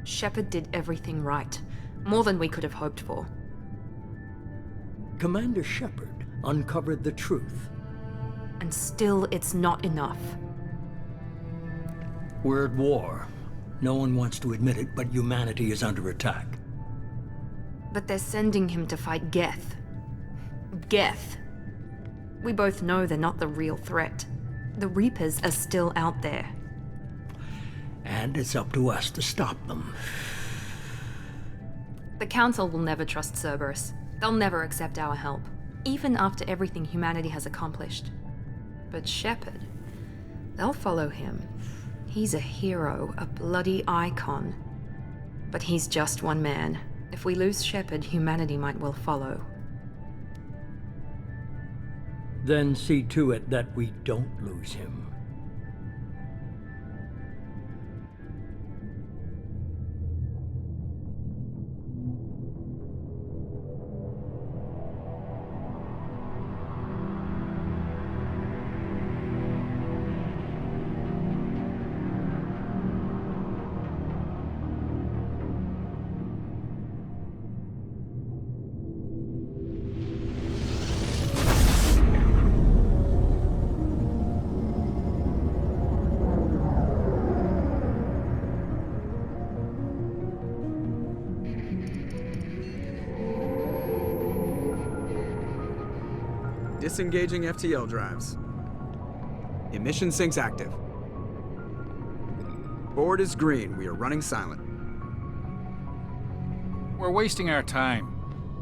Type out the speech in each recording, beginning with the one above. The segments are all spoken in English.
Shepard did everything right. More than we could have hoped for. Commander Shepard uncovered the truth. And still, it's not enough. We're at war. No one wants to admit it, but humanity is under attack. But they're sending him to fight Geth. Geth. We both know they're not the real threat. The Reapers are still out there. And it's up to us to stop them. The Council will never trust Cerberus. They'll never accept our help, even after everything humanity has accomplished. But Shepard, they'll follow him. He's a hero, a bloody icon. But he's just one man. If we lose Shepard, humanity might well follow. Then see to it that we don't lose him. Disengaging FTL drives. Emission sinks active. Board is green. We are running silent. We're wasting our time.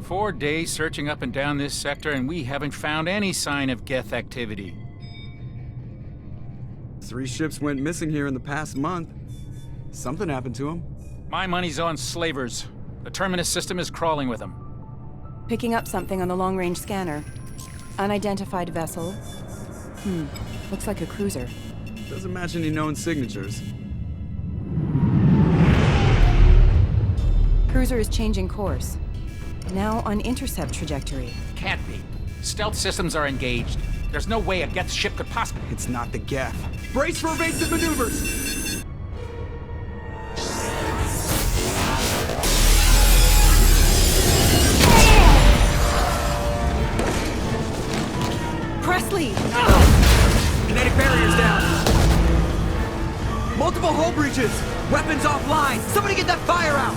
4 days searching up and down this sector, and we haven't found any sign of Geth activity. 3 ships went missing here in the past month. Something happened to them. My money's on slavers. The Terminus system is crawling with them. Picking up something on the long-range scanner. Unidentified vessel. Looks like a cruiser. Doesn't match any known signatures. Cruiser is changing course. Now on intercept trajectory. Can't be. Stealth systems are engaged. There's no way a Geth ship could possibly... It's not the Geth. Brace for evasive maneuvers! Presley! Kinetic barriers down. Multiple hull breaches. Weapons offline. Somebody get that fire out.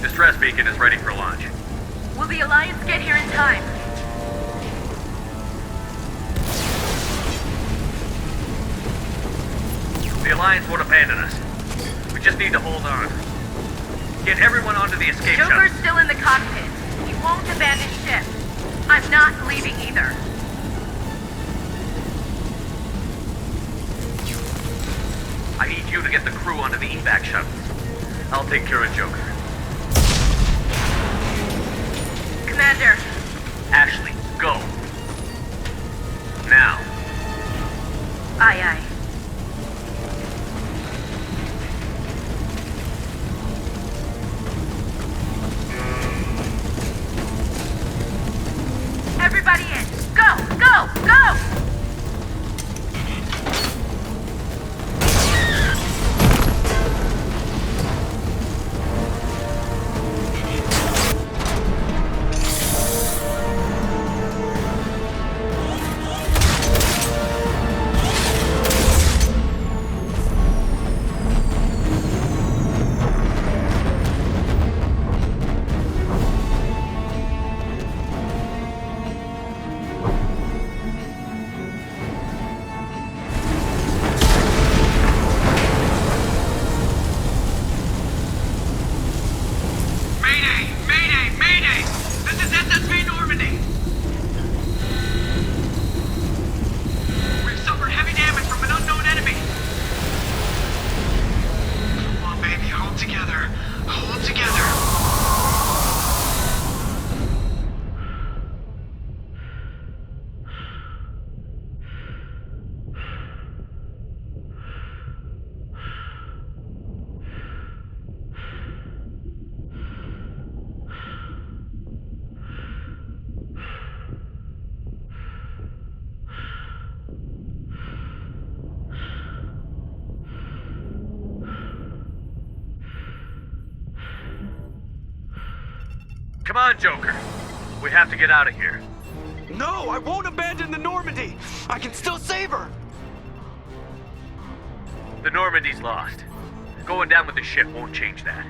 Distress beacon is ready for launch. Will the Alliance get here in time? The Alliance won't abandon us. We just need to hold on. Get everyone onto the escape Joker's shuttle. still in the cockpit. He won't abandon ship. I'm not leaving either. I need you to get the crew onto the evac shuttles. I'll take care of Joker. Commander. Ashley, go. Now. Aye, aye. Everybody in. Go, go, go! Come on, Joker. We have to get out of here. No, I won't abandon the Normandy! I can still save her! The Normandy's lost. Going down with the ship won't change that.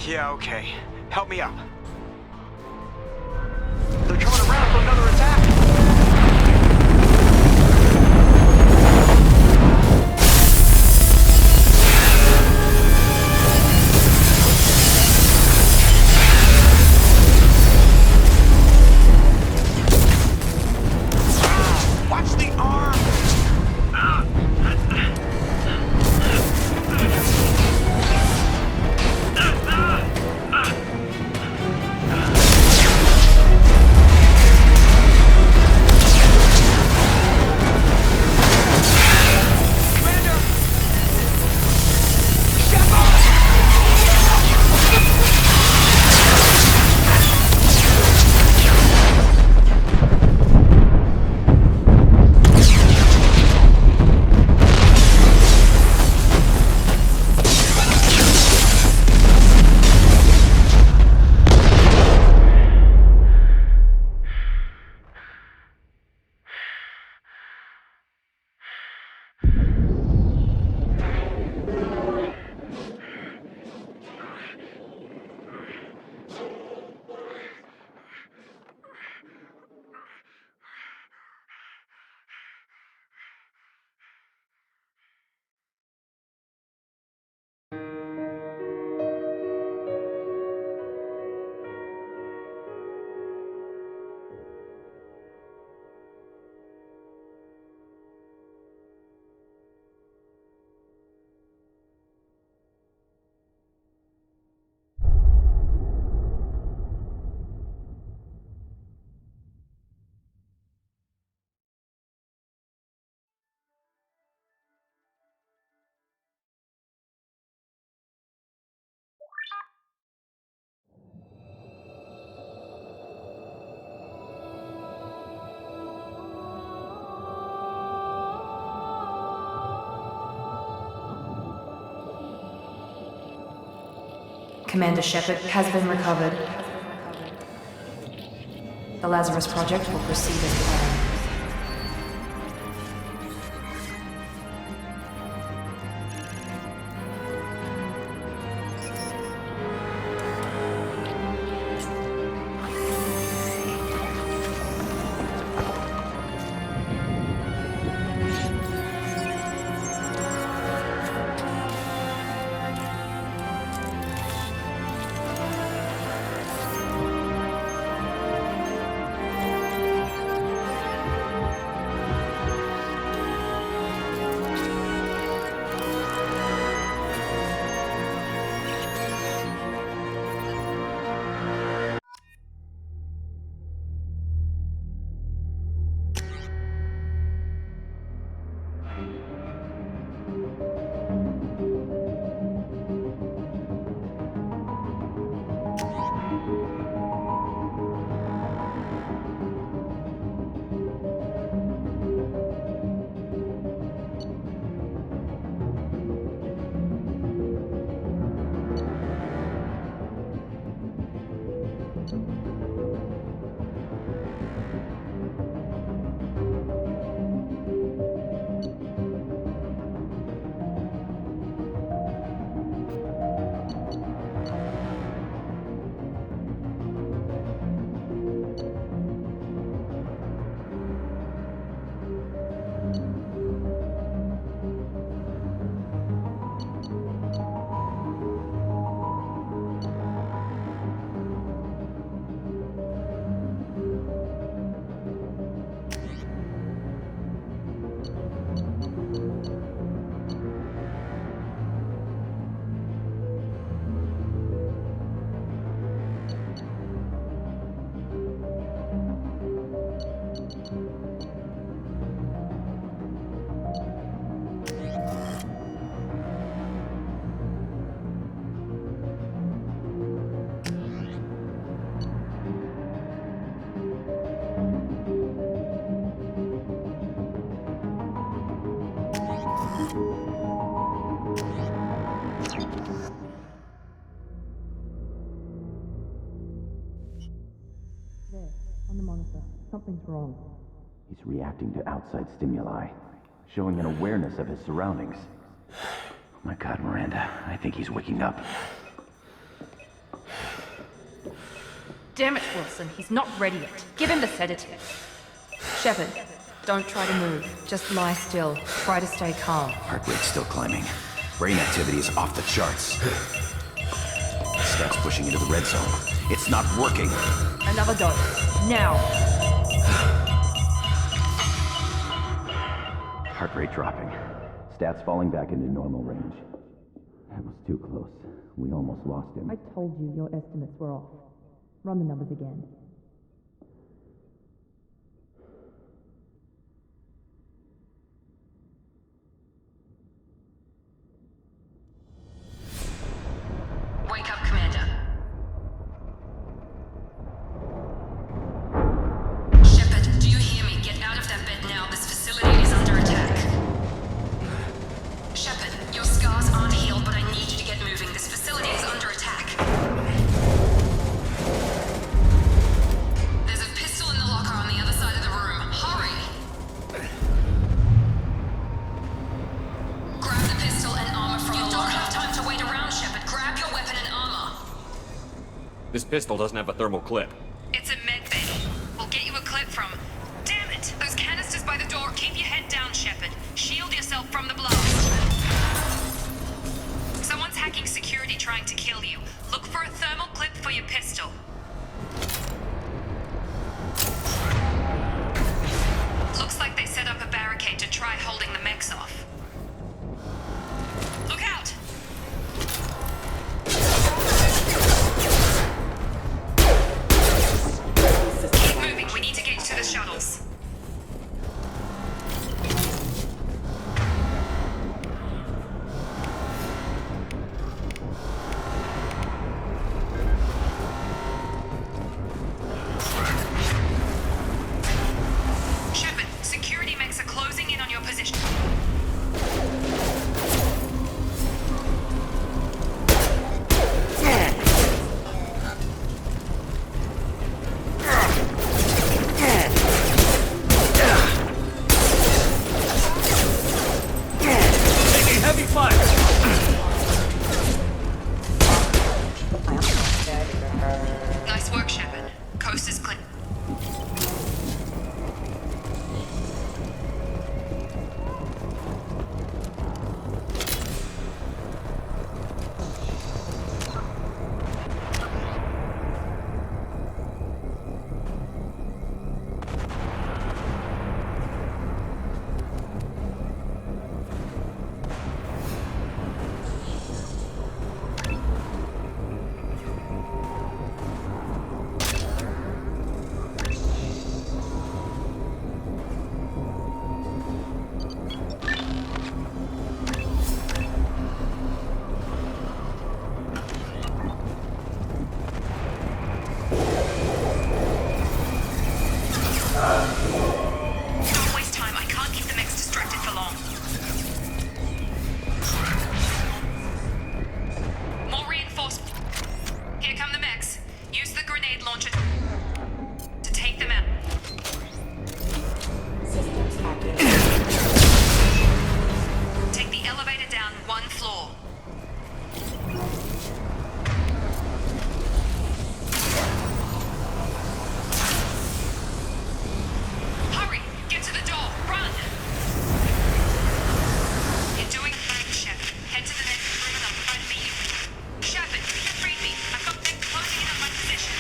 Yeah, okay. Help me up. They're coming around for another attack! Watch the arm! Commander Shepard has been recovered. The Lazarus Project will proceed as planned. Something's wrong. He's reacting to outside stimuli, showing an awareness of his surroundings. Oh my God, Miranda, I think he's waking up. Damn it, Wilson, he's not ready yet. Give him the sedative. Shepard, don't try to move. Just lie still. Try to stay calm. Heart rate's still climbing. Brain activity is off the charts. Stats pushing into the red zone. It's not working. Another dose. Now. Heart rate dropping. Stats falling back into normal range. That was too close. We almost lost him. I told you your estimates were off. Run the numbers again. Wake up, Commander. Shepard, do you hear me? Get out of that bed now. This facility is under attack. Shepard, your scars aren't healed, but I need you to get moving. This facility is under attack. There's a pistol in the locker on the other side of the room. Hurry! Grab the pistol and armor from the locker. You don't have time to wait around, Shepard. Grab your weapon and armor. This pistol doesn't have a thermal clip. It's a med bay. We'll get you a clip from... Damn it! Those canisters by the door. Keep your head down, Shepard. Shield yourself from the blast. Someone's hacking security trying to kill you. Look for a thermal clip for your pistol. Looks like they set up a barricade to try holding the mechs off. Look out! Keep moving. We need to get to the shuttles. Shepard, security mechs are closing in on your position. Taking heavy fire! Nice work, Shepard. Coast is clear. Don't waste time. I can't keep the mechs distracted for long. More reinforcements. Here come the mechs. Use the grenade launcher to take them out. Take the elevator down one floor. Hurry! Get to the door! Run! You're doing fine, Shepard. Head to the next room and I'll try to meet you. Shepard, read me. I've got them closing in on my position.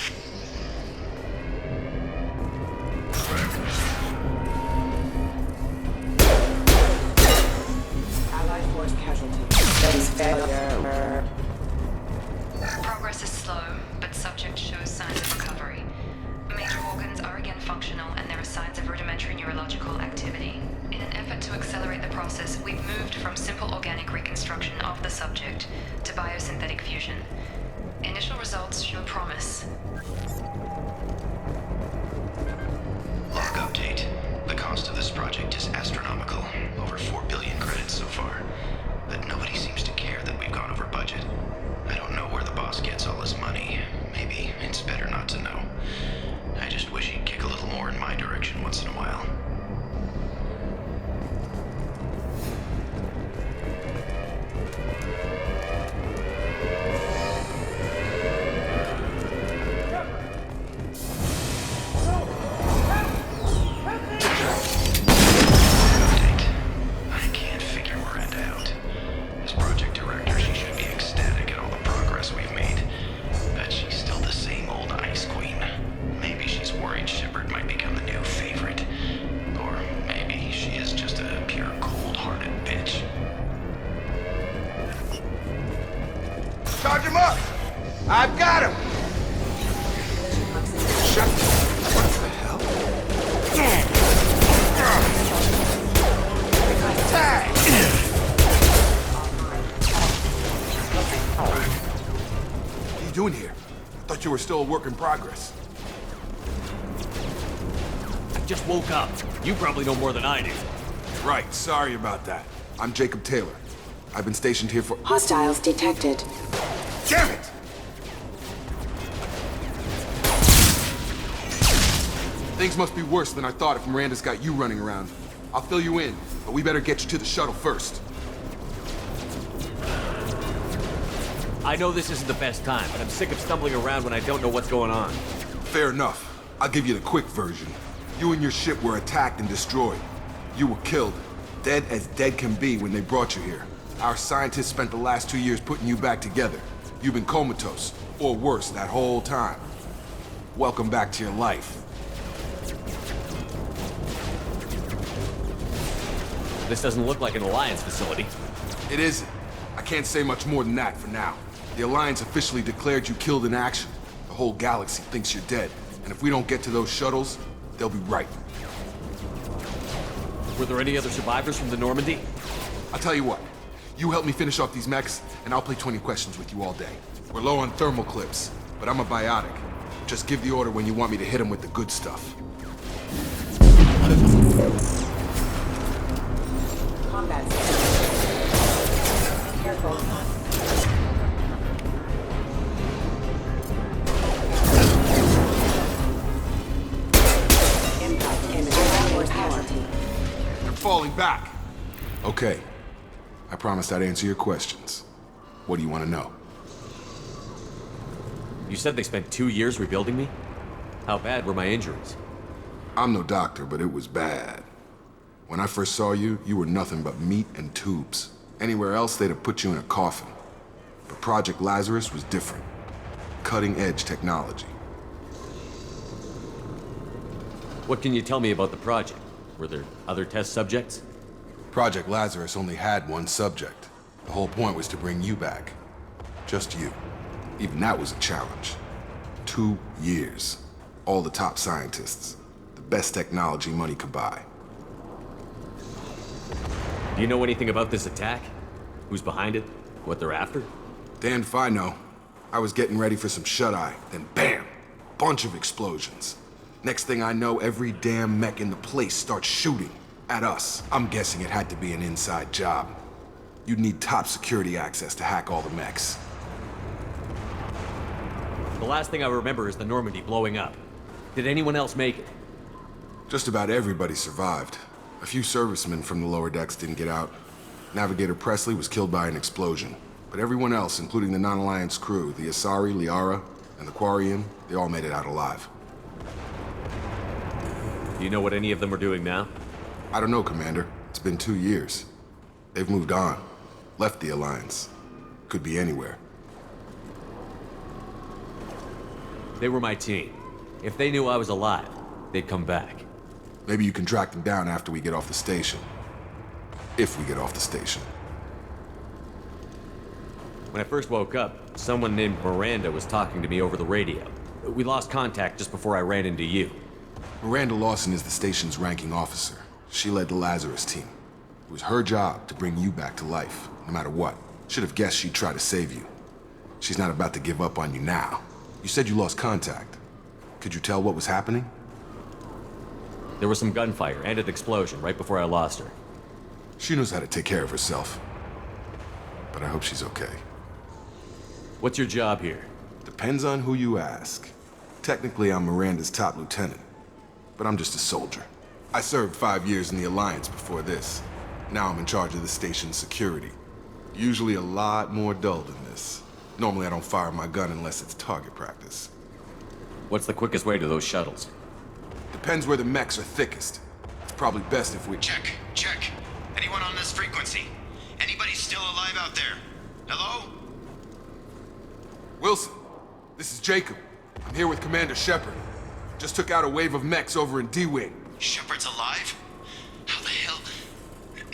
Allied force casualty. Base failure. Progress is slow, but subject shows signs of recovery. Major organs are again functional, and there are signs of rudimentary neurological activity. In an effort to accelerate the process, we've moved from simple organic reconstruction of the subject to biosynthetic fusion. Initial results show promise. Log update. The cost of this project is astronomical. Over 4 billion credits so far. But nobody seems to care that we've gone over budget. I don't know where the boss gets all his money. Maybe it's better not to know. I just wish he'd kick a little more in my direction. What the hell? What are you doing here? I thought you were still a work in progress. I just woke up. You probably know more than I do. Right, sorry about that. I'm Jacob Taylor. I've been stationed here for— Hostiles detected. Damn it! Things must be worse than I thought if Miranda's got you running around. I'll fill you in, but we better get you to the shuttle first. I know this isn't the best time, but I'm sick of stumbling around when I don't know what's going on. Fair enough. I'll give you the quick version. You and your ship were attacked and destroyed. You were killed. Dead as dead can be when they brought you here. Our scientists spent the last 2 years putting you back together. You've been comatose, or worse, that whole time. Welcome back to your life. This doesn't look like an Alliance facility. It isn't. I can't say much more than that for now. The Alliance officially declared you killed in action. The whole galaxy thinks you're dead. And if we don't get to those shuttles, they'll be right. Were there any other survivors from the Normandy? I'll tell you what. You help me finish off these mechs, and I'll play 20 questions with you all day. We're low on thermal clips, but I'm a biotic. Just give the order when you want me to hit them with the good stuff. Combat. Careful. Impact image. Casualty. They're falling back. Okay. I promised I'd answer your questions. What do you want to know? You said they spent 2 years rebuilding me? How bad were my injuries? I'm no doctor, but it was bad. When I first saw you, you were nothing but meat and tubes. Anywhere else, they'd have put you in a coffin. But Project Lazarus was different. Cutting-edge technology. What can you tell me about the project? Were there other test subjects? Project Lazarus only had one subject. The whole point was to bring you back. Just you. Even that was a challenge. 2 years. All the top scientists. The best technology money could buy. Do you know anything about this attack? Who's behind it? What they're after? Damned if I know. I was getting ready for some shut-eye, then bam! Bunch of explosions. Next thing I know, every damn mech in the place starts shooting. At us. I'm guessing it had to be an inside job. You'd need top security access to hack all the mechs. The last thing I remember is the Normandy blowing up. Did anyone else make it? Just about everybody survived. A few servicemen from the lower decks didn't get out. Navigator Presley was killed by an explosion. But everyone else, including the non-Alliance crew, the Asari, Liara, and the Quarian, they all made it out alive. Do you know what any of them are doing now? I don't know, Commander. It's been 2 years. They've moved on. Left the Alliance. Could be anywhere. They were my team. If they knew I was alive, they'd come back. Maybe you can track them down after we get off the station. If we get off the station. When I first woke up, someone named Miranda was talking to me over the radio. We lost contact just before I ran into you. Miranda Lawson is the station's ranking officer. She led the Lazarus team. It was her job to bring you back to life, no matter what. Should have guessed she'd try to save you. She's not about to give up on you now. You said you lost contact. Could you tell what was happening? There was some gunfire and an explosion right before I lost her. She knows how to take care of herself. But I hope she's okay. What's your job here? Depends on who you ask. Technically, I'm Miranda's top lieutenant. But I'm just a soldier. I served 5 years in the Alliance before this. Now I'm in charge of the station's security. Usually a lot more dull than this. Normally I don't fire my gun unless it's target practice. What's the quickest way to those shuttles? Depends where the mechs are thickest. It's probably best if we— Check. Anyone on this frequency? Anybody still alive out there? Hello? Wilson, this is Jacob. I'm here with Commander Shepard. Just took out a wave of mechs over in D-Wing. Shepard's alive? How the hell?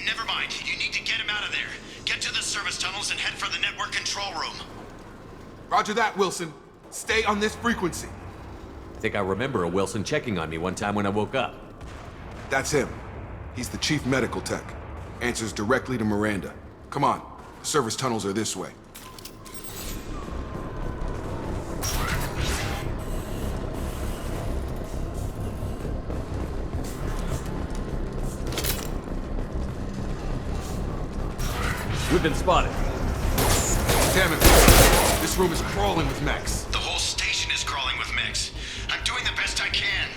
Never mind. You need to get him out of there. Get to the service tunnels and head for the network control room. Roger that, Wilson. Stay on this frequency. I think I remember a Wilson checking on me one time when I woke up. That's him. He's the chief medical tech. Answers directly to Miranda. Come on. The service tunnels are this way. We've been spotted. Damn it. This room is crawling with mechs. The whole station is crawling with mechs. I'm doing the best I can.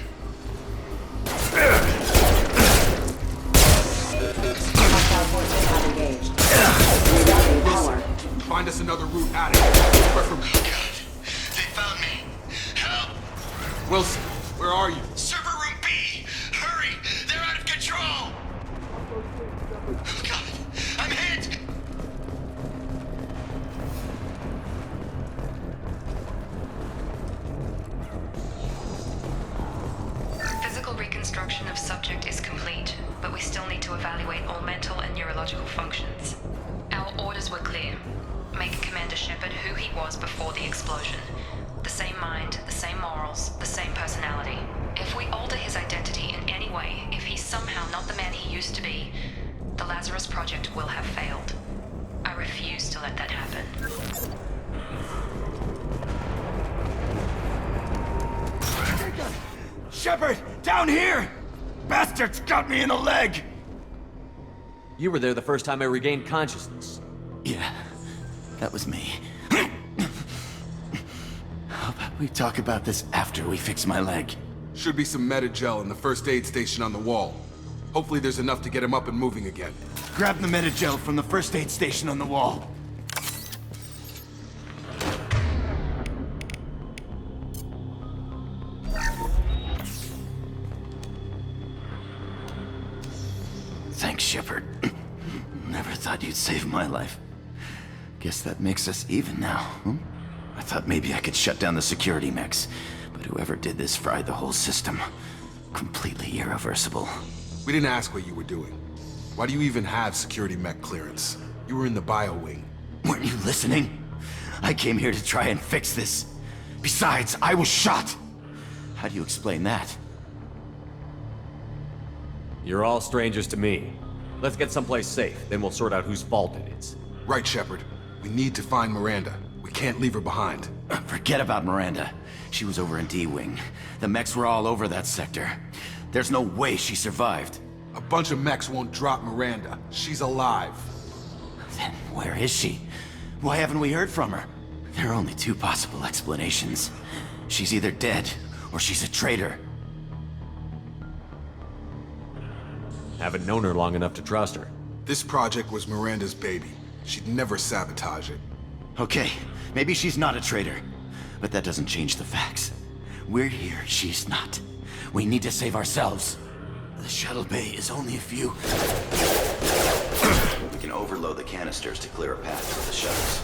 Wilson, find us another route out of here. Preferably. Oh God. They found me. Help. Wilson, where are you? Server room B. Hurry. They're out of control. Oh God. I'm hit. Physical reconstruction of subject is complete, but we still need to evaluate all mental and neurological functions. Our orders were clear. Make Commander Shepard who he was before the explosion. The same mind, the same morals, the same personality. If we alter his identity in any way, if he's somehow not the man he used to be, the Lazarus Project will have failed. I refuse to let that happen. Shepard, down here! Bastards got me in the leg! You were there the first time I regained consciousness. Yeah, that was me. How about we talk about this after we fix my leg? Should be some Metagel in the first aid station on the wall. Hopefully there's enough to get him up and moving again. Grab the Metagel from the first aid station on the wall. Thanks, Shepard. Never thought you'd save my life. Guess that makes us even now, huh? I thought maybe I could shut down the security mechs, but whoever did this fried the whole system. Completely irreversible. We didn't ask what you were doing. Why do you even have security mech clearance? You were in the bio wing. Weren't you listening? I came here to try and fix this. Besides, I was shot. How do you explain that? You're all strangers to me. Let's get someplace safe, then we'll sort out whose fault it is. Right, Shepard. We need to find Miranda. We can't leave her behind. Forget about Miranda. She was over in D-Wing. The mechs were all over that sector. There's no way she survived. A bunch of mechs won't drop Miranda. She's alive. Then where is she? Why haven't we heard from her? There are only two possible explanations. She's either dead, or she's a traitor. Haven't known her long enough to trust her. This project was Miranda's baby. She'd never sabotage it. Okay, maybe she's not a traitor. But that doesn't change the facts. We're here, she's not. We need to save ourselves. The shuttle bay is only a few. We can overload the canisters to clear a path for the shuttles.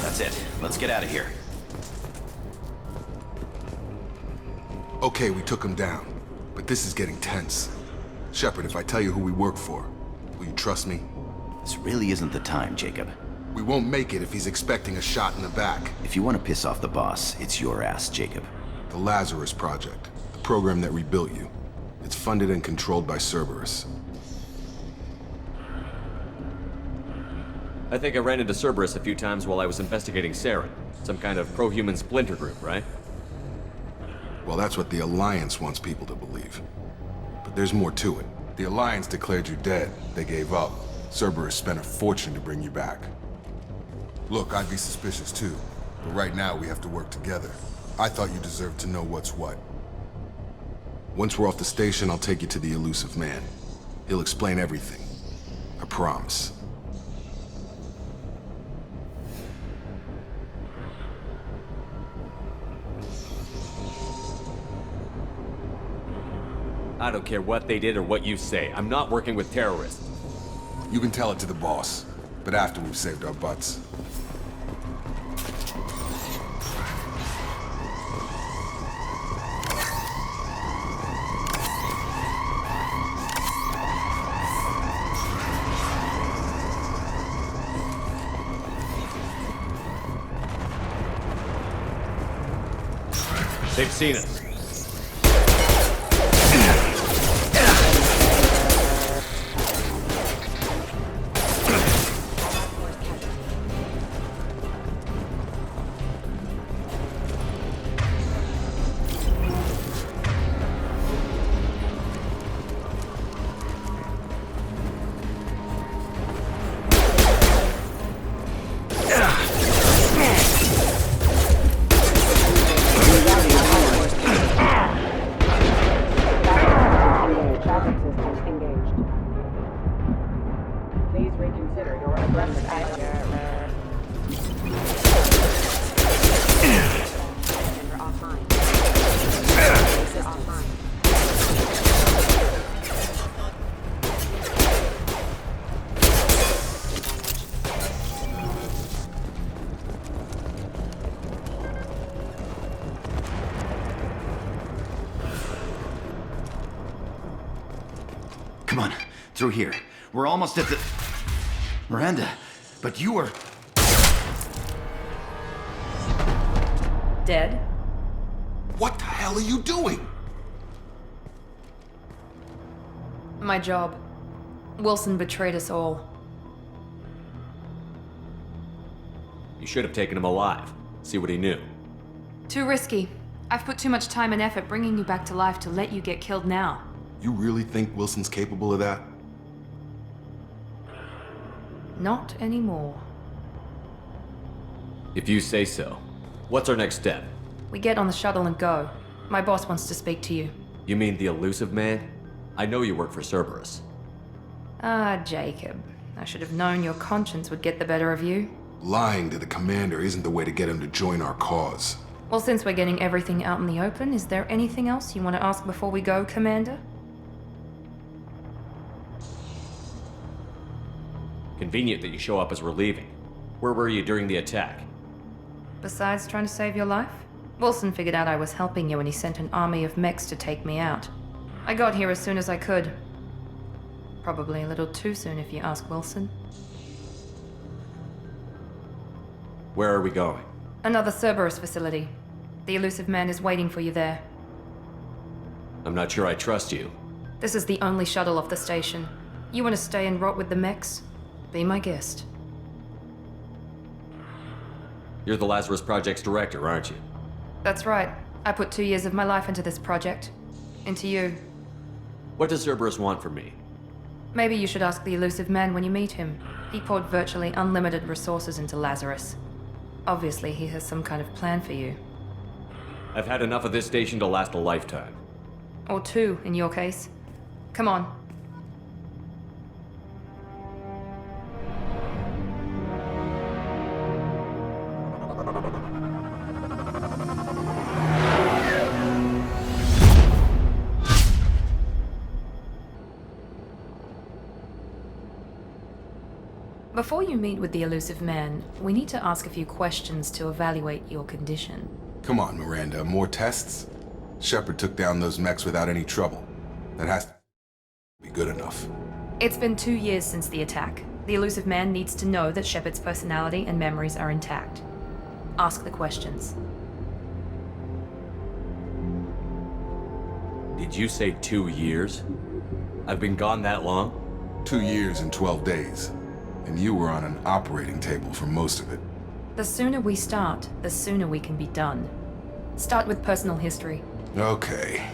That's it. Let's get out of here. Okay, we took him down. But this is getting tense. Shepard, if I tell you who we work for, will you trust me? This really isn't the time, Jacob. We won't make it if he's expecting a shot in the back. If you want to piss off the boss, it's your ass, Jacob. The Lazarus Project, the program that rebuilt you. It's funded and controlled by Cerberus. I think I ran into Cerberus a few times while I was investigating Saren. Some kind of pro-human splinter group, right? Well, that's what the Alliance wants people to believe. But there's more to it. The Alliance declared you dead. They gave up. Cerberus spent a fortune to bring you back. Look, I'd be suspicious too. But right now, we have to work together. I thought you deserved to know what's what. Once we're off the station, I'll take you to the Elusive Man. He'll explain everything. I promise. I don't care what they did or what you say. I'm not working with terrorists. You can tell it to the boss, but after we've saved our butts. They've seen us. Come on, through here. We're almost at the... Miranda, but you were... Dead? What the hell are you doing? My job. Wilson betrayed us all. You should have taken him alive. See what he knew. Too risky. I've put too much time and effort bringing you back to life to let you get killed now. You really think Wilson's capable of that? Not anymore. If you say so. What's our next step? We get on the shuttle and go. My boss wants to speak to you. You mean the Illusive Man? I know you work for Cerberus. Ah, Jacob. I should have known your conscience would get the better of you. Lying to the commander isn't the way to get him to join our cause. Well, since we're getting everything out in the open, is there anything else you want to ask before we go, Commander? Convenient that you show up as we're leaving. Where were you during the attack? Besides trying to save your life? Wilson figured out I was helping you when he sent an army of mechs to take me out. I got here as soon as I could. Probably a little too soon if you ask Wilson. Where are we going? Another Cerberus facility. The Illusive Man is waiting for you there. I'm not sure I trust you. This is the only shuttle off the station. You want to stay and rot with the mechs? Be my guest. You're the Lazarus Project's director, aren't you? That's right. I put 2 years of my life into this project. Into you. What does Cerberus want from me? Maybe you should ask the Illusive Man when you meet him. He poured virtually unlimited resources into Lazarus. Obviously, he has some kind of plan for you. I've had enough of this station to last a lifetime. Or 2, in your case. Come on. Before you meet with the Illusive Man, we need to ask a few questions to evaluate your condition. Come on, Miranda, more tests? Shepard took down those mechs without any trouble. That has to be good enough. It's been 2 years since the attack. The Illusive Man needs to know that Shepard's personality and memories are intact. Ask the questions. Did you say 2 years? I've been gone that long? 2 years and 12 days. And you were on an operating table for most of it. The sooner we start, the sooner we can be done. Start with personal history. Okay.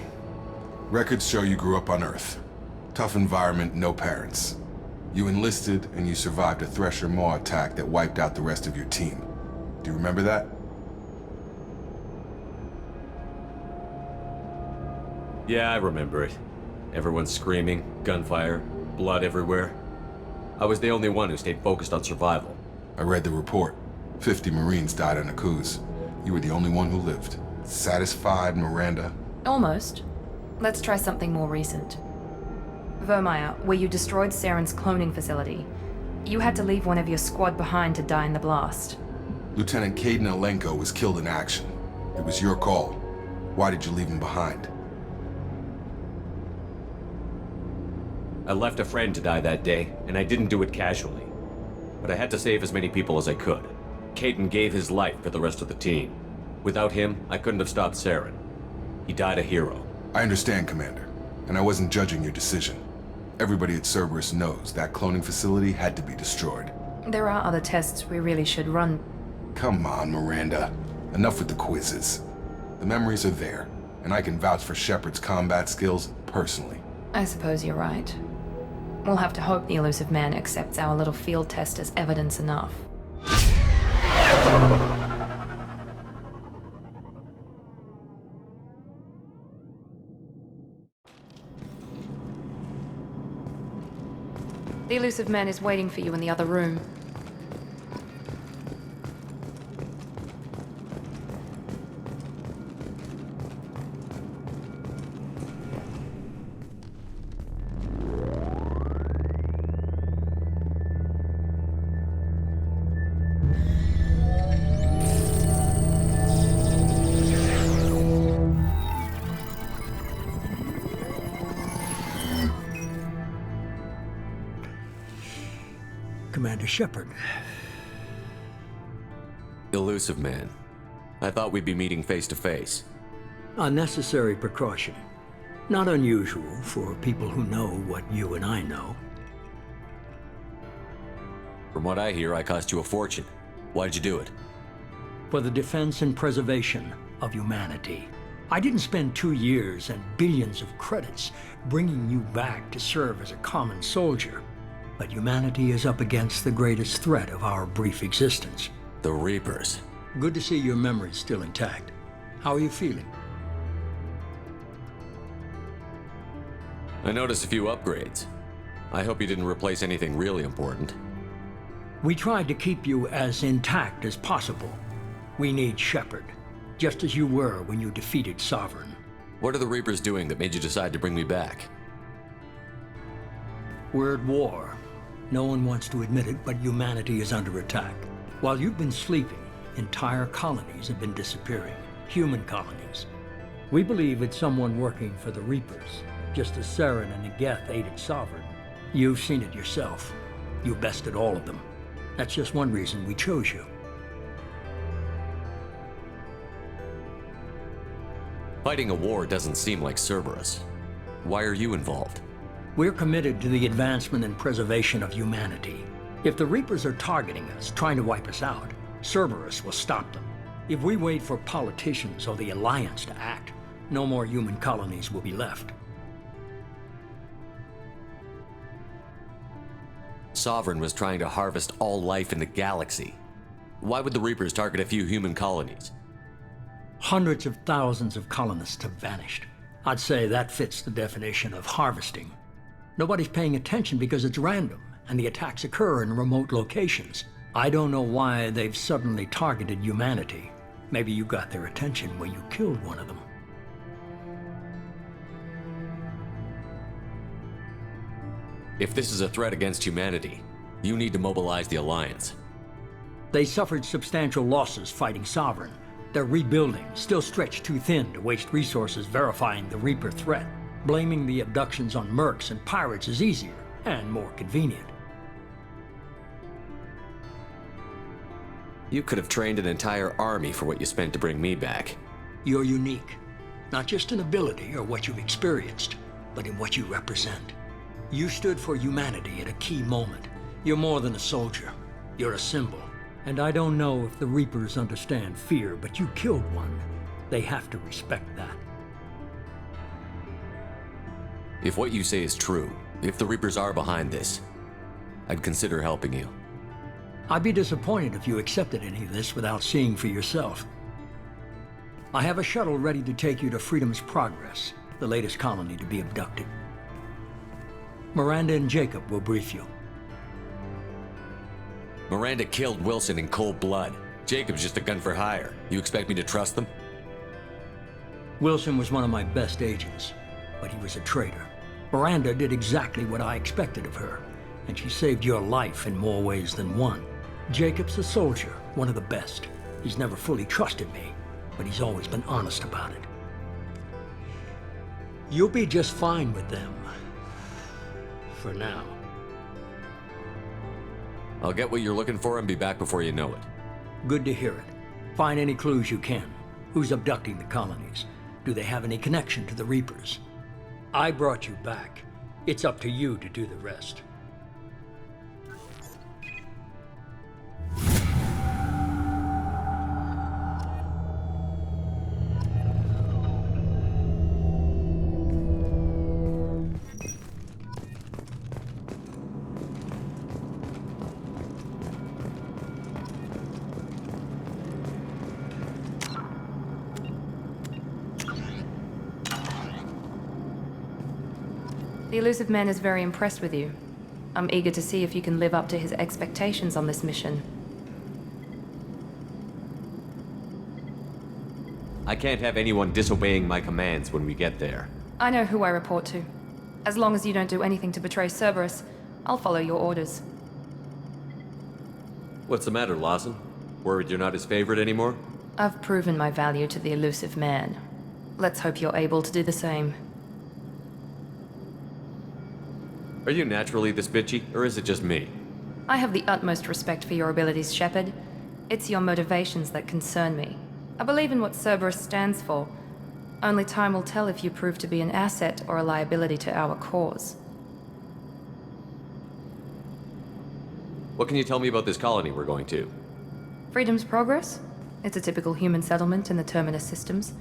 Records show you grew up on Earth. Tough environment, no parents. You enlisted and you survived a Thresher Maw attack that wiped out the rest of your team. Do you remember that? Yeah, I remember it. Everyone screaming, gunfire, blood everywhere. I was the only one who stayed focused on survival. I read the report. 50 Marines died in Akuz. You were the only one who lived. Satisfied, Miranda? Almost. Let's try something more recent. Vermeer, where you destroyed Saren's cloning facility. You had to leave one of your squad behind to die in the blast. Lieutenant Kaidan Alenko was killed in action. It was your call. Why did you leave him behind? I left a friend to die that day, and I didn't do it casually. But I had to save as many people as I could. Kaidan gave his life for the rest of the team. Without him, I couldn't have stopped Saren. He died a hero. I understand, Commander, and I wasn't judging your decision. Everybody at Cerberus knows that cloning facility had to be destroyed. There are other tests we really should run. Come on, Miranda. Enough with the quizzes. The memories are there, and I can vouch for Shepard's combat skills personally. I suppose you're right. We'll have to hope the Elusive Man accepts our little field test as evidence enough. The Elusive Man is waiting for you in the other room. Commander Shepard. Elusive Man. I thought we'd be meeting face to face. A necessary precaution. Not unusual for people who know what you and I know. From what I hear, I cost you a fortune. Why'd you do it? For the defense and preservation of humanity. I didn't spend 2 years and billions of credits bringing you back to serve as a common soldier. But humanity is up against the greatest threat of our brief existence. The Reapers. Good to see your memory's still intact. How are you feeling? I noticed a few upgrades. I hope you didn't replace anything really important. We tried to keep you as intact as possible. We need Shepard, just as you were when you defeated Sovereign. What are the Reapers doing that made you decide to bring me back? We're at war. No one wants to admit it, but humanity is under attack. While you've been sleeping, entire colonies have been disappearing. Human colonies. We believe it's someone working for the Reapers, just as Saren and Negeth aided Sovereign. You've seen it yourself. You bested all of them. That's just one reason we chose you. Fighting a war doesn't seem like Cerberus. Why are you involved? We're committed to the advancement and preservation of humanity. If the Reapers are targeting us, trying to wipe us out, Cerberus will stop them. If we wait for politicians or the Alliance to act, no more human colonies will be left. Sovereign was trying to harvest all life in the galaxy. Why would the Reapers target a few human colonies? Hundreds of thousands of colonists have vanished. I'd say that fits the definition of harvesting. Nobody's paying attention because it's random, and the attacks occur in remote locations. I don't know why they've suddenly targeted humanity. Maybe you got their attention when you killed one of them. If this is a threat against humanity, you need to mobilize the Alliance. They suffered substantial losses fighting Sovereign. They're rebuilding, still stretched too thin to waste resources verifying the Reaper threat. Blaming the abductions on mercs and pirates is easier and more convenient. You could have trained an entire army for what you spent to bring me back. You're unique, not just in ability or what you've experienced, but in what you represent. You stood for humanity at a key moment. You're more than a soldier. You're a symbol. And I don't know if the Reapers understand fear, but you killed one. They have to respect that. If what you say is true, if the Reapers are behind this, I'd consider helping you. I'd be disappointed if you accepted any of this without seeing for yourself. I have a shuttle ready to take you to Freedom's Progress, the latest colony to be abducted. Miranda and Jacob will brief you. Miranda killed Wilson in cold blood. Jacob's just a gun for hire. You expect me to trust them? Wilson was one of my best agents, but he was a traitor. Miranda did exactly what I expected of her, and she saved your life in more ways than one. Jacob's a soldier, one of the best. He's never fully trusted me, but he's always been honest about it. You'll be just fine with them. For now. I'll get what you're looking for and be back before you know it. Good to hear it. Find any clues you can. Who's abducting the colonies? Do they have any connection to the Reapers? I brought you back. It's up to you to do the rest. The Illusive Man is very impressed with you. I'm eager to see if you can live up to his expectations on this mission. I can't have anyone disobeying my commands when we get there. I know who I report to. As long as you don't do anything to betray Cerberus, I'll follow your orders. What's the matter, Lawson? Worried you're not his favorite anymore? I've proven my value to the Illusive Man. Let's hope you're able to do the same. Are you naturally this bitchy, or is it just me? I have the utmost respect for your abilities, Shepard. It's your motivations that concern me. I believe in what Cerberus stands for. Only time will tell if you prove to be an asset or a liability to our cause. What can you tell me about this colony we're going to? Freedom's Progress? It's a typical human settlement in the Terminus systems.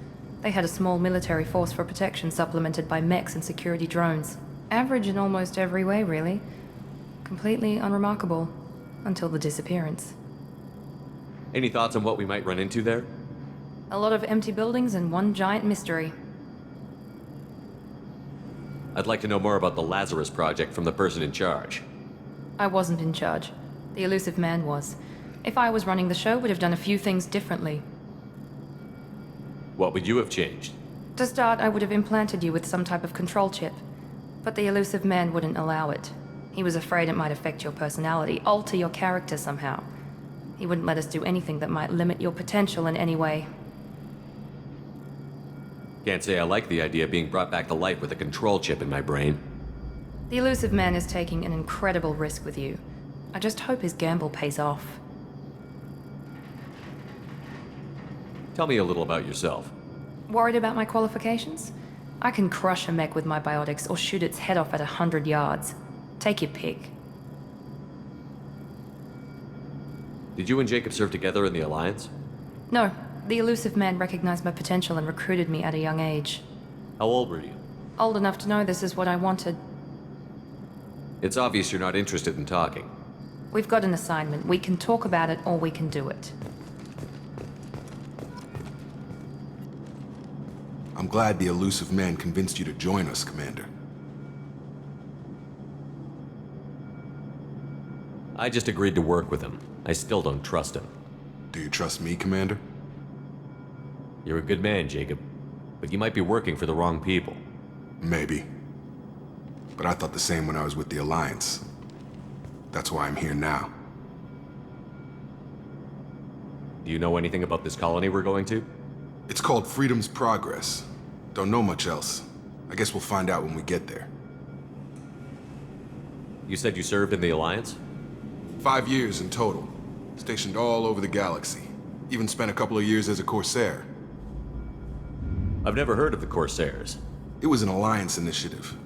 They had a small military force for protection supplemented by mechs and security drones. Average in almost every way, really. Completely unremarkable. Until the disappearance. Any thoughts on what we might run into there? A lot of empty buildings and one giant mystery. I'd like to know more about the Lazarus Project from the person in charge. I wasn't in charge. The Illusive Man was. If I was running the show, would have done a few things differently. What would you have changed? To start, I would have implanted you with some type of control chip. But the Illusive Man wouldn't allow it. He was afraid it might affect your personality, alter your character somehow. He wouldn't let us do anything that might limit your potential in any way. Can't say I like the idea of being brought back to life with a control chip in my brain. The Illusive Man is taking an incredible risk with you. I just hope his gamble pays off. Tell me a little about yourself. Worried about my qualifications? I can crush a mech with my biotics or shoot its head off at 100 yards. Take your pick. Did you and Jacob serve together in the Alliance? No, the Illusive Man recognized my potential and recruited me at a young age. How old were you? Old enough to know this is what I wanted. It's obvious you're not interested in talking. We've got an assignment. We can talk about it or we can do it. I'm glad the Illusive Man convinced you to join us, Commander. I just agreed to work with him. I still don't trust him. Do you trust me, Commander? You're a good man, Jacob. But you might be working for the wrong people. Maybe. But I thought the same when I was with the Alliance. That's why I'm here now. Do you know anything about this colony we're going to? It's called Freedom's Progress. Don't know much else. I guess we'll find out when we get there. You said you served in the Alliance? 5 years in total. Stationed all over the galaxy. Even spent a couple of years as a Corsair. I've never heard of the Corsairs. It was an Alliance initiative.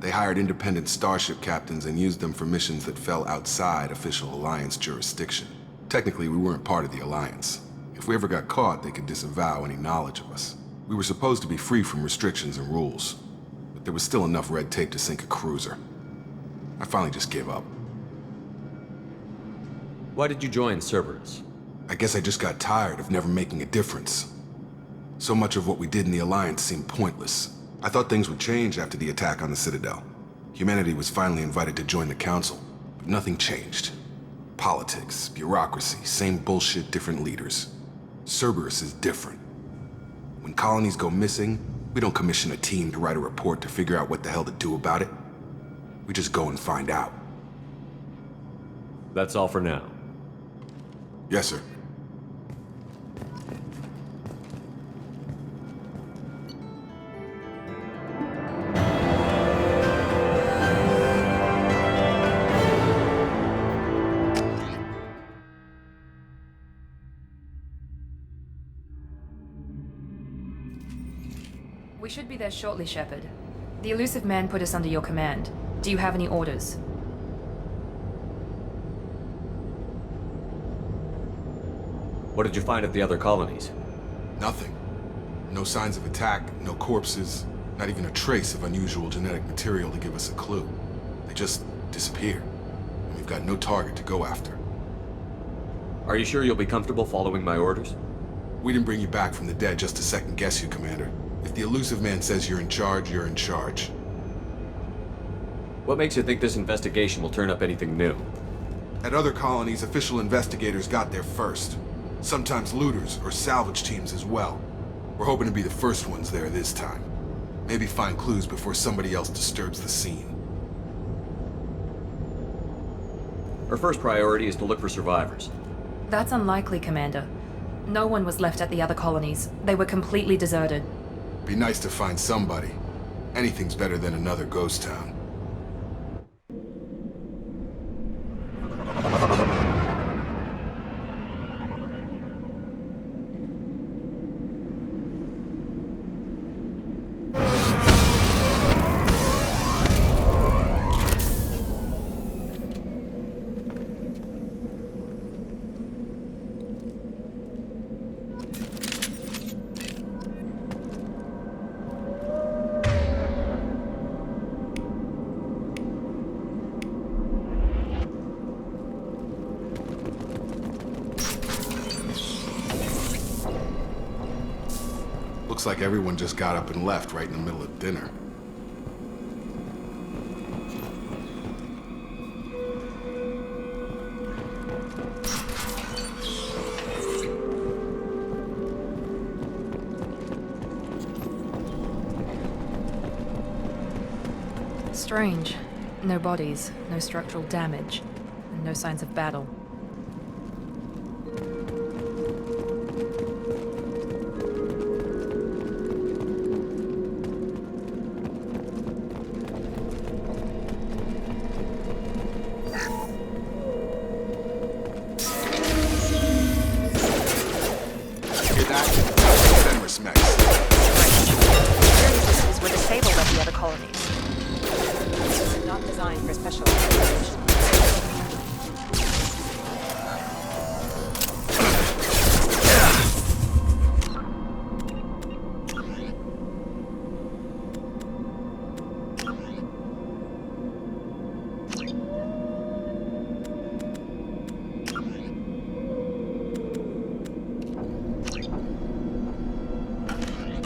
They hired independent starship captains and used them for missions that fell outside official Alliance jurisdiction. Technically, we weren't part of the Alliance. If we ever got caught, they could disavow any knowledge of us. We were supposed to be free from restrictions and rules, but there was still enough red tape to sink a cruiser. I finally just gave up. Why did you join Cerberus? I guess I just got tired of never making a difference. So much of what we did in the Alliance seemed pointless. I thought things would change after the attack on the Citadel. Humanity was finally invited to join the Council, but nothing changed. Politics, bureaucracy, same bullshit, different leaders. Cerberus is different. When colonies go missing, we don't commission a team to write a report to figure out what the hell to do about it. We just go and find out. That's all for now. Yes, sir. We should be there shortly, Shepard. The Illusive Man put us under your command. Do you have any orders? What did you find at the other colonies? Nothing. No signs of attack, no corpses, not even a trace of unusual genetic material to give us a clue. They just disappear. And we've got no target to go after. Are you sure you'll be comfortable following my orders? We didn't bring you back from the dead just to second guess you, Commander. If the Illusive Man says you're in charge, you're in charge. What makes you think this investigation will turn up anything new? At other colonies, official investigators got there first. Sometimes looters or salvage teams as well. We're hoping to be the first ones there this time. Maybe find clues before somebody else disturbs the scene. Our first priority is to look for survivors. That's unlikely, Commander. No one was left at the other colonies. They were completely deserted. Be nice to find somebody. Anything's better than another ghost town. Looks like everyone just got up and left right in the middle of dinner. Strange. No bodies, no structural damage, and no signs of battle.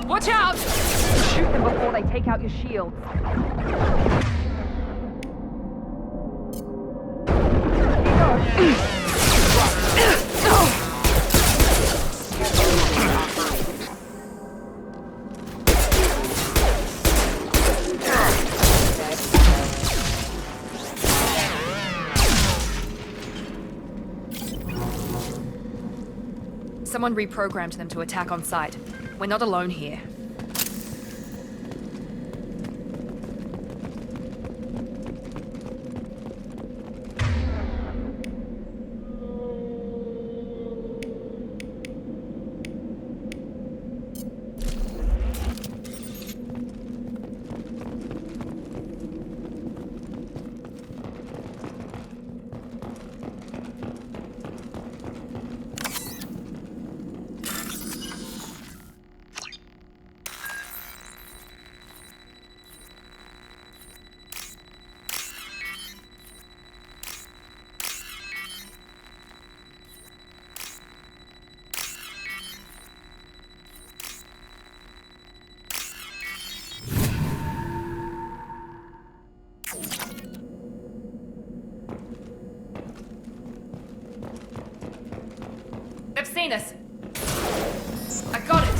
Watch out! Shoot them before they take out your shield. Someone reprogrammed them to attack on sight. We're not alone here. They've seen us. I got it.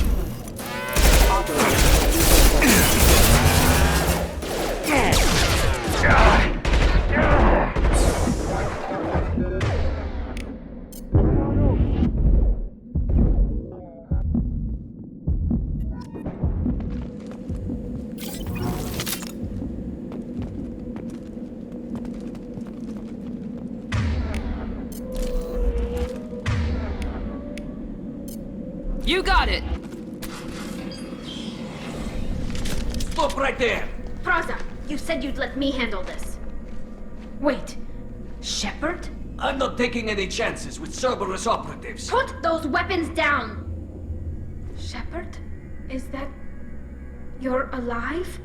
You got it! Stop right there! Praza, you said you'd let me handle this. Wait, Shepard? I'm not taking any chances with Cerberus operatives. Put those weapons down! Shepard? Is that... you're alive?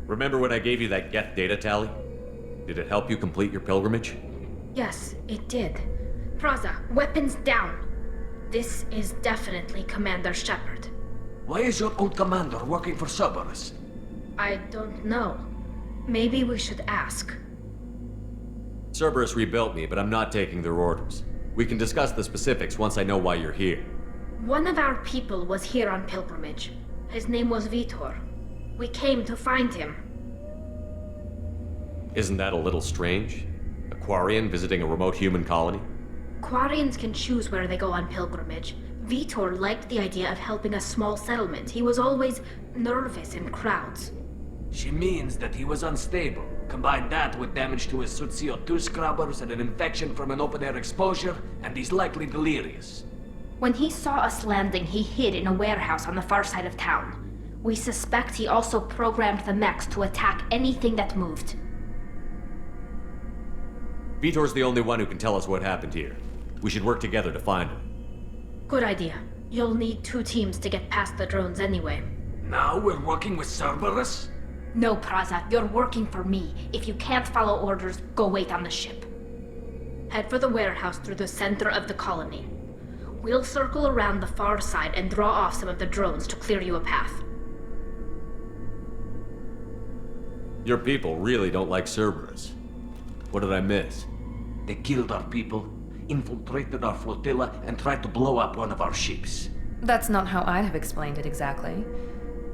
Remember when I gave you that Geth data tally? Did it help you complete your pilgrimage? Yes, it did. Praza, weapons down. This is definitely Commander Shepard. Why is your old commander working for Cerberus? I don't know. Maybe we should ask. Cerberus rebuilt me, but I'm not taking their orders. We can discuss the specifics once I know why you're here. One of our people was here on pilgrimage. His name was Vitor. We came to find him. Isn't that a little strange? A Quarian visiting a remote human colony? Quarians can choose where they go on pilgrimage. Vitor liked the idea of helping a small settlement. He was always nervous in crowds. She means that he was unstable. Combine that with damage to his suit CO2 scrubbers and an infection from an open-air exposure, and he's likely delirious. When he saw us landing, he hid in a warehouse on the far side of town. We suspect he also programmed the mechs to attack anything that moved. Vitor's the only one who can tell us what happened here. We should work together to find him. Good idea. You'll need 2 teams to get past the drones anyway. Now we're working with Cerberus? No, Praza, you're working for me. If you can't follow orders, go wait on the ship. Head for the warehouse through the center of the colony. We'll circle around the far side and draw off some of the drones to clear you a path. Your people really don't like Cerberus. What did I miss? They killed our people, infiltrated our flotilla, and tried to blow up one of our ships. That's not how I'd have explained it exactly.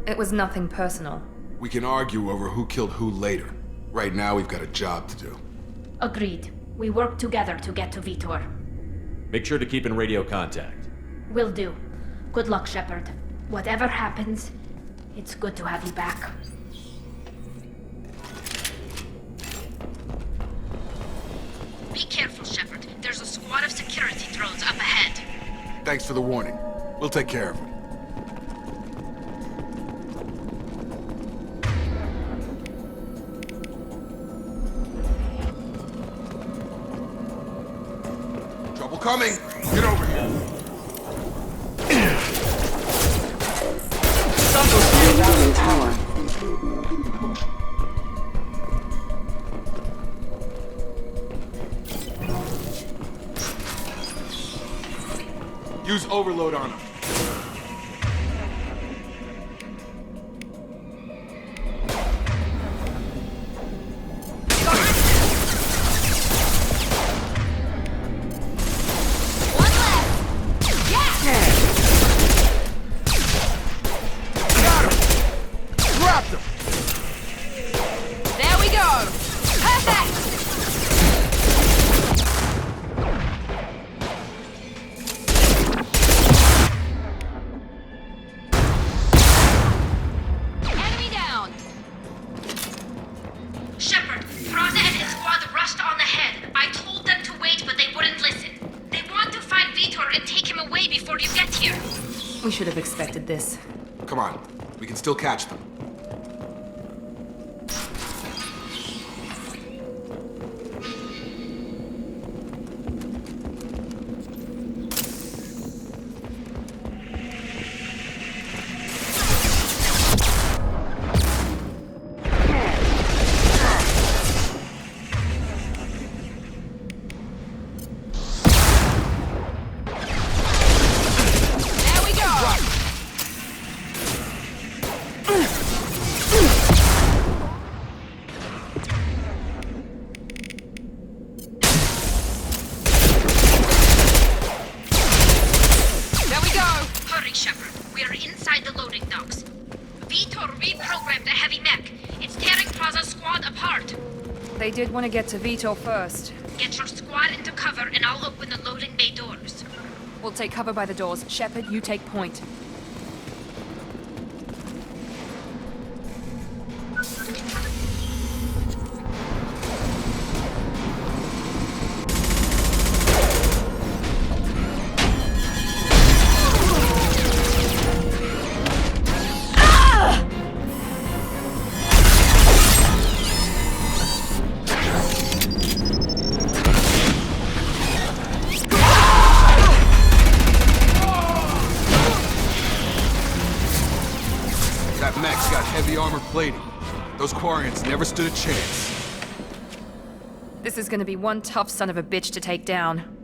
It was nothing personal. We can argue over who killed who later. Right now, we've got a job to do. Agreed. We work together to get to Vitor. Make sure to keep in radio contact. Will do. Good luck, Shepard. Whatever happens, it's good to have you back. Be careful, Shepard. There's a squad of security drones up ahead. Thanks for the warning. We'll take care of it. Trouble coming! Get over here! Use overload on him. We should have expected this. Come on, we can still catch them. They did want to get to Vitor first. Get your squad into cover and I'll open the loading bay doors. We'll take cover by the doors. Shepard, you take point. Ah! armor plating. Those Quarians never stood a chance. This is gonna be one tough son of a bitch to take down.